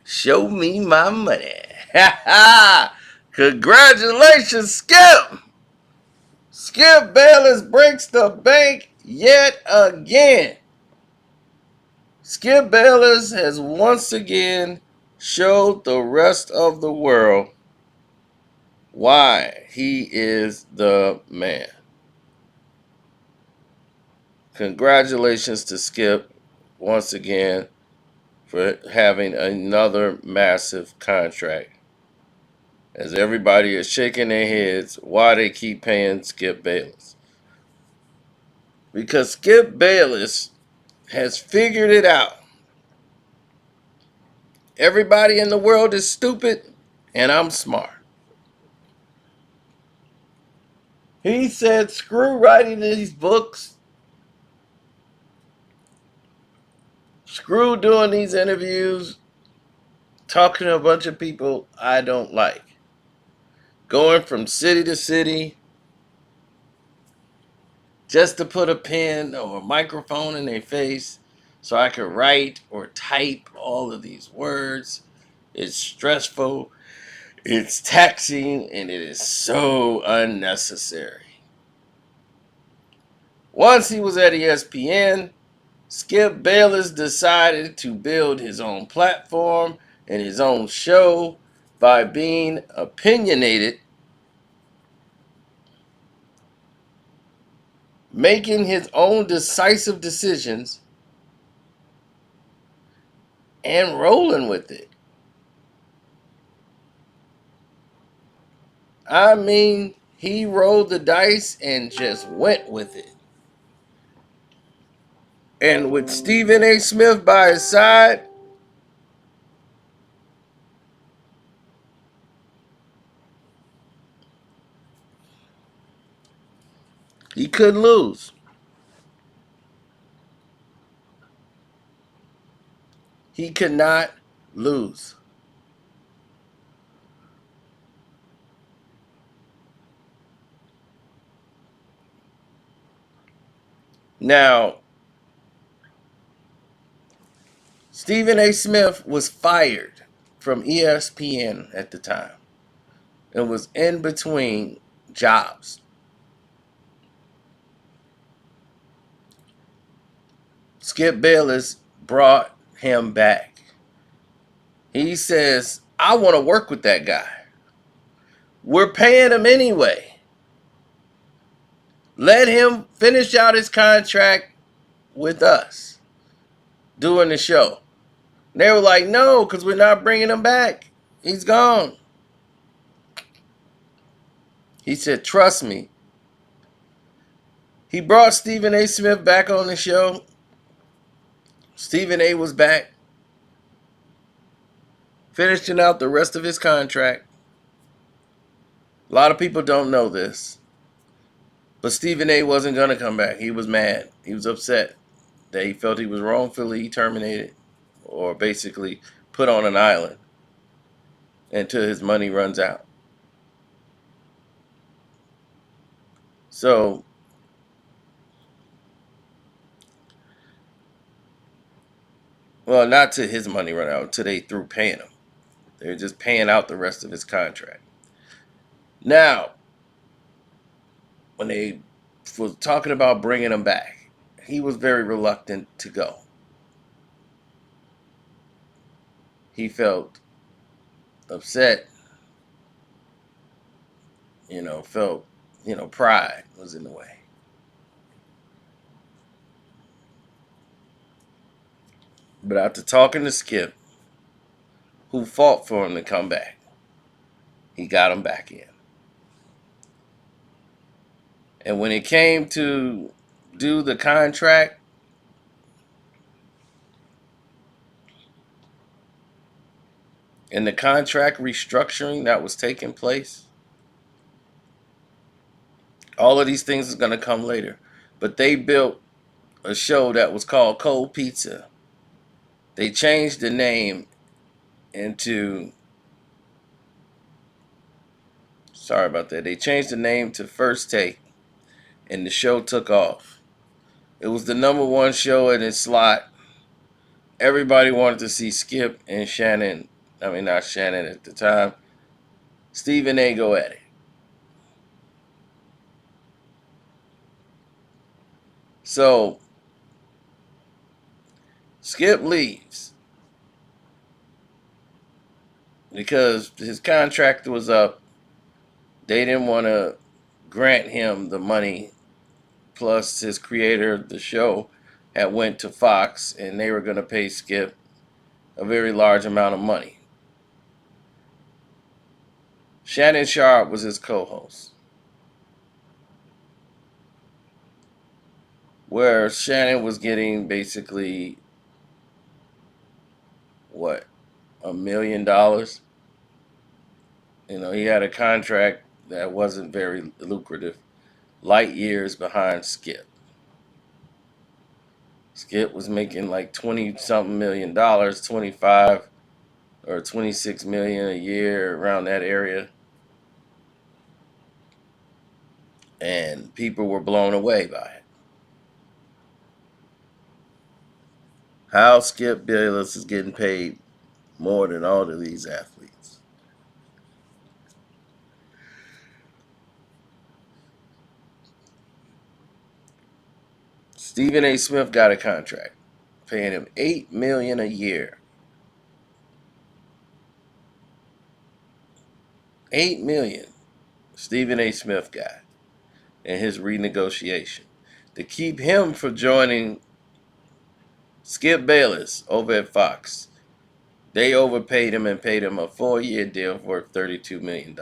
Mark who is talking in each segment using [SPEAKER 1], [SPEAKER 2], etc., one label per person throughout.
[SPEAKER 1] Show me my money. Congratulations, Skip. Skip Bayless breaks the bank yet again. Skip Bayless has once again showed the rest of the world why he is the man. Congratulations to Skip once again for having another massive contract. As everybody is shaking their heads why they keep paying Skip Bayless. Because Skip Bayless has figured it out. Everybody in the world is stupid, and I'm smart. He said, screw writing these books. Screw doing these interviews. Talking to a bunch of people I don't like. Going from city to city just to put a pen or a microphone in their face so I could write or type all of these words. It's stressful, it's taxing, and it is so unnecessary. Once he was at ESPN, Skip Bayless decided to build his own platform and his own show by being opinionated, making his own decisive decisions, and rolling with it. I mean, he rolled the dice and just went with it. And with Stephen A. Smith by his side, he couldn't lose. He could not lose. Now, Stephen A. Smith was fired from ESPN at the time and was in between jobs. Skip Bayless brought him back. He says, I want to work with that guy. We're paying him anyway. Let him finish out his contract with us doing the show. They were like, no, because we're not bringing him back. He's gone. He said, trust me. He brought Stephen A. Smith back on the show. Stephen A. was back, finishing out the rest of his contract. A lot of people don't know this, but Stephen A. wasn't going to come back. He was mad. He was upset that he felt he was wrongfully terminated or basically put on an island until his money runs out. So, well, not to his money run out, until they through paying him. They're just paying out the rest of his contract. Now, when they was talking about bringing him back, he was very reluctant to go. He felt upset, felt, pride was in the way. But after talking to Skip, who fought for him to come back, he got him back in. And when it came to do the contract, and the contract restructuring that was taking place, all of these things is going to come later. But they built a show that was called Cold Pizza. They changed the name into, sorry about that, they changed the name to First Take, and the show took off. It was the #1 show in its slot everybody wanted to see Skip and Shannon. I mean, not Shannon at the time. Stephen A. go at it. So Skip leaves because his contract was up. They didn't want to grant him the money. Plus, his creator of the show had went to Fox, and they were going to pay Skip a very large amount of money. Shannon Sharp was his co-host, where Shannon was getting basically what, $1 million. He had a contract that wasn't very lucrative, light years behind Skip. Skip was making like 20 something $million, 25 or 26 million a year, around that area. And people were blown away by it. How Skip Bayless is getting paid more than all of these athletes. Stephen A. Smith got a contract paying him $8 million a year. $8 million Stephen A. Smith got in his renegotiation to keep him from joining Skip Bayless over at Fox. They overpaid him and paid him a 4-year deal worth $32 million.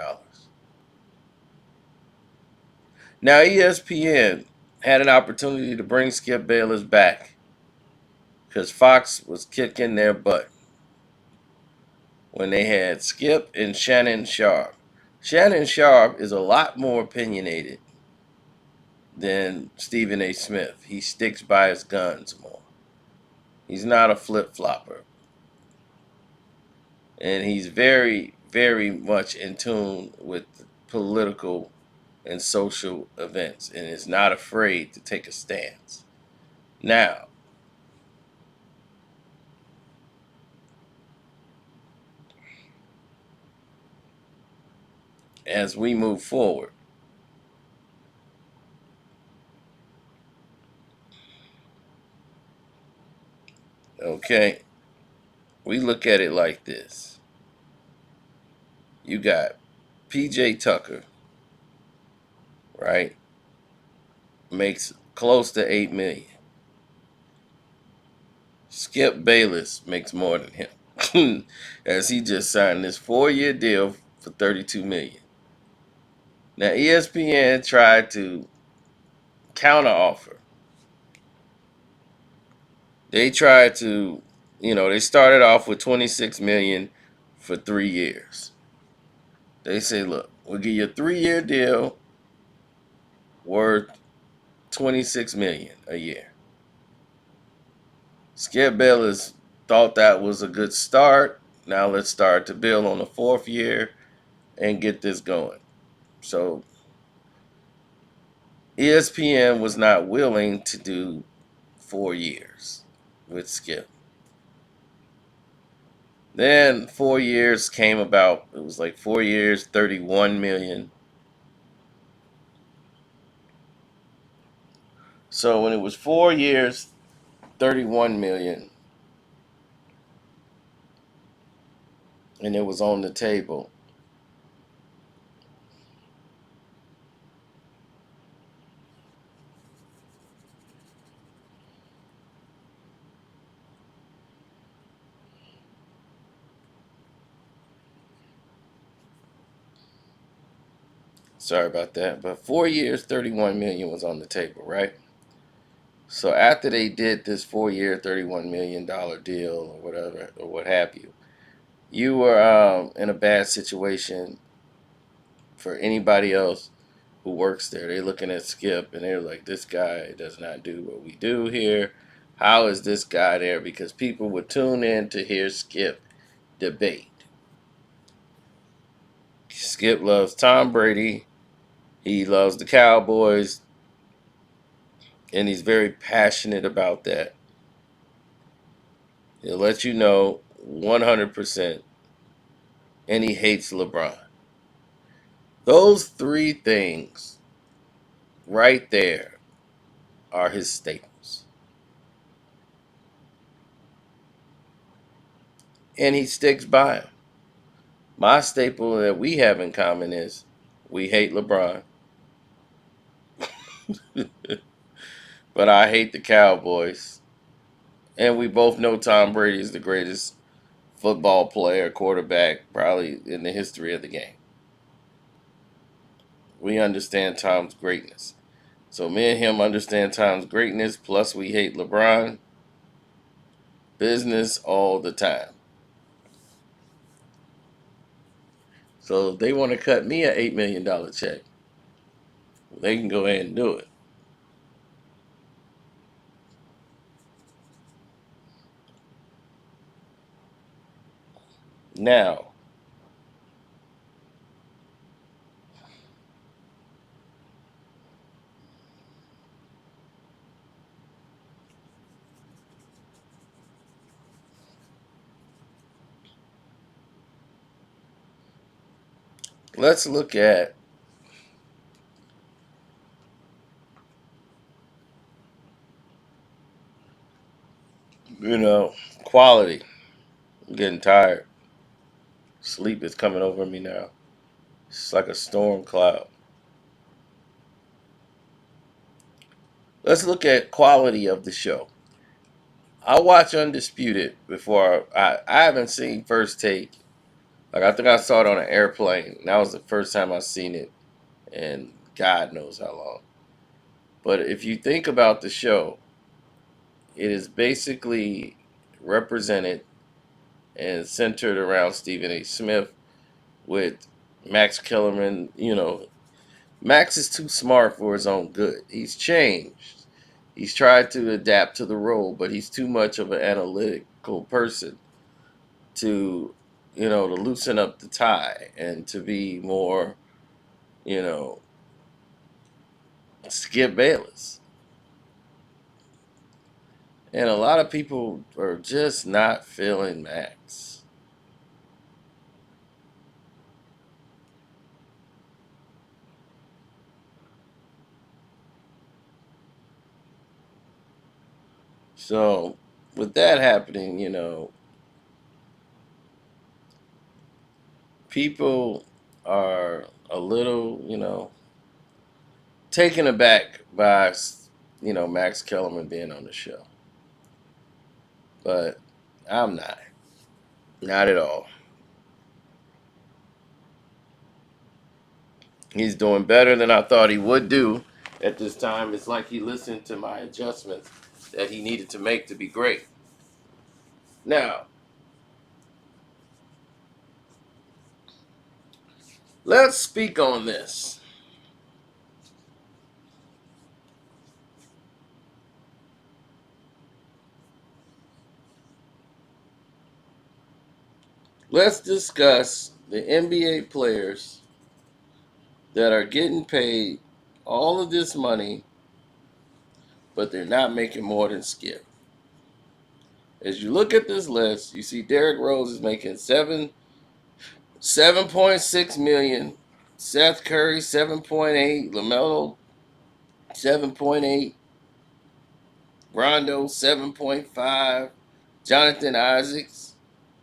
[SPEAKER 1] Now, ESPN had an opportunity to bring Skip Bayless back because Fox was kicking their butt when they had Skip and Shannon Sharp. Shannon Sharp is a lot more opinionated than Stephen A. Smith. He sticks by his guns more. He's not a flip-flopper. And he's very, very much in tune with political and social events and is not afraid to take a stance. Now, as we move forward, okay, we look at it like this. You got PJ Tucker, right? Makes close to 8 million. Skip Bayless makes more than him, as he just signed this 4-year deal for 32 million. Now ESPN tried to counteroffer. They tried to, they started off with 26 million for 3 years. They say, look, we'll give you a 3-year deal worth 26 million a year. Skip Bayless thought that was a good start. Now let's start to build on the 4th year and get this going. So ESPN was not willing to do 4 years with Skip. Then 4 years came about. It was like 4 years, 31 million. So when it was 4 years, 31 million, and it was on the table, sorry about that, but 4 years, 31 million was on the table, right? So after they did this 4-year, $31 million deal or whatever, or what have you, you were in a bad situation for anybody else who works there. They're looking at Skip and they're like, this guy does not do what we do here. How is this guy there? Because people would tune in to hear Skip debate. Skip loves Tom Brady. He loves the Cowboys. And he's very passionate about that. He'll let you know 100%, and he hates LeBron. Those three things right there are his staples. And he sticks by them. My staple that we have in common is we hate LeBron, but I hate the Cowboys. And we both know Tom Brady is the greatest football player, quarterback, probably in the history of the game. We understand Tom's greatness. So me and him understand Tom's greatness, plus we hate LeBron. Business all the time. So if they want to cut me an $8 million check, they can go ahead and do it. Now, let's look at, quality. I'm getting tired. Sleep is coming over me now. It's like a storm cloud. Let's look at quality of the show. I watch Undisputed before I haven't seen First Take. Like I think I saw it on an airplane. That was the first time I seen it, and God knows how long. But if you think about the show, it is basically represented and centered around Stephen A. Smith with Max Kellerman. Max is too smart for his own good. He's changed. He's tried to adapt to the role, but he's too much of an analytical person to, to loosen up the tie and to be more, you know, Skip Bayless. And a lot of people are just not feeling Max. So, with that happening, people are a little, taken aback by, Max Kellerman being on the show. But I'm not. Not at all. He's doing better than I thought he would do at this time. It's like he listened to my adjustments that he needed to make to be great. Now, let's speak on this. Let's discuss the NBA players that are getting paid all of this money, but they're not making more than Skip. As you look at this list, you see Derrick Rose is making 7.6 million. Seth Curry 7.8. LaMelo 7.8. Rondo 7.5. Jonathan Isaacs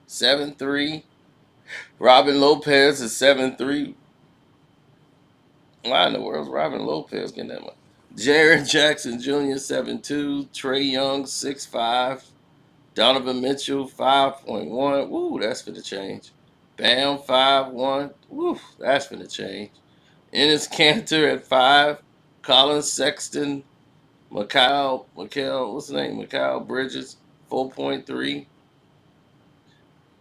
[SPEAKER 1] 7.3. Robin Lopez is 7.3. Why in the world is Robin Lopez getting that much? Jared Jackson Jr. 7.2. Trey Young 6.5. Donovan Mitchell 5.1. Woo, that's for the change. Bam 5.1. Woo, that's for the change. Ennis Cantor at 5. Colin Sexton. What's his name? Mikal Bridges 4.3.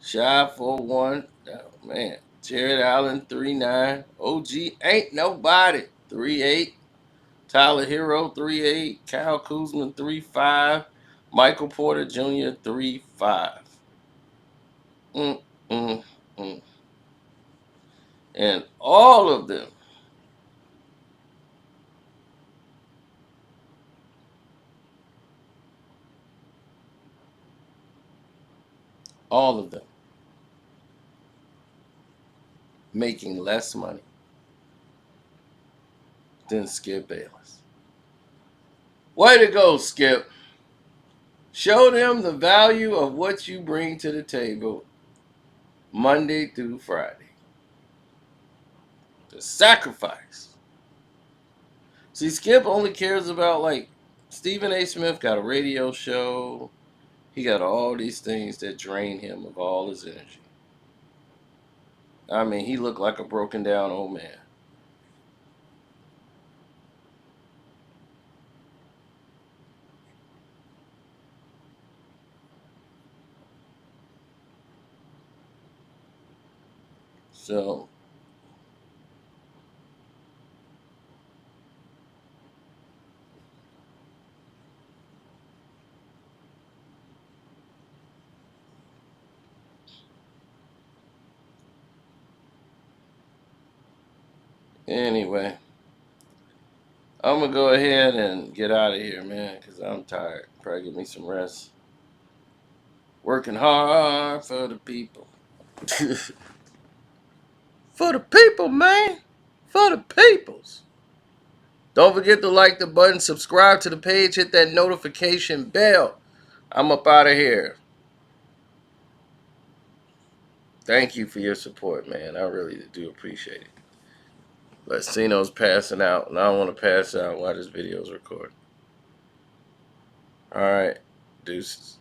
[SPEAKER 1] Shy 4.1. Oh, man. Jared Allen 3.9. OG ain't nobody 3.8. Tyler Hero 3.8. Kyle Kuzma 3.5. Michael Porter Jr. 3.5. Mm, mm, mm. And all of them All of them making less money than Skip Bayless. Way to go, Skip. Show them the value of what you bring to the table Monday through Friday. The sacrifice. See, Skip only cares about, like, Stephen A. Smith got a radio show. He got all these things that drain him of all his energy. I mean, he looked like a broken down old man. So, anyway, I'm going to go ahead and get out of here, man, because I'm tired. Probably get me some rest. Working hard for the people. For the people, man. For the peoples. Don't forget to like the button, subscribe to the page, hit that notification bell. I'm up out of here. Thank you for your support, man. I really do appreciate it. Latino's passing out, and I don't want to pass out while this video is recording. All right, deuces.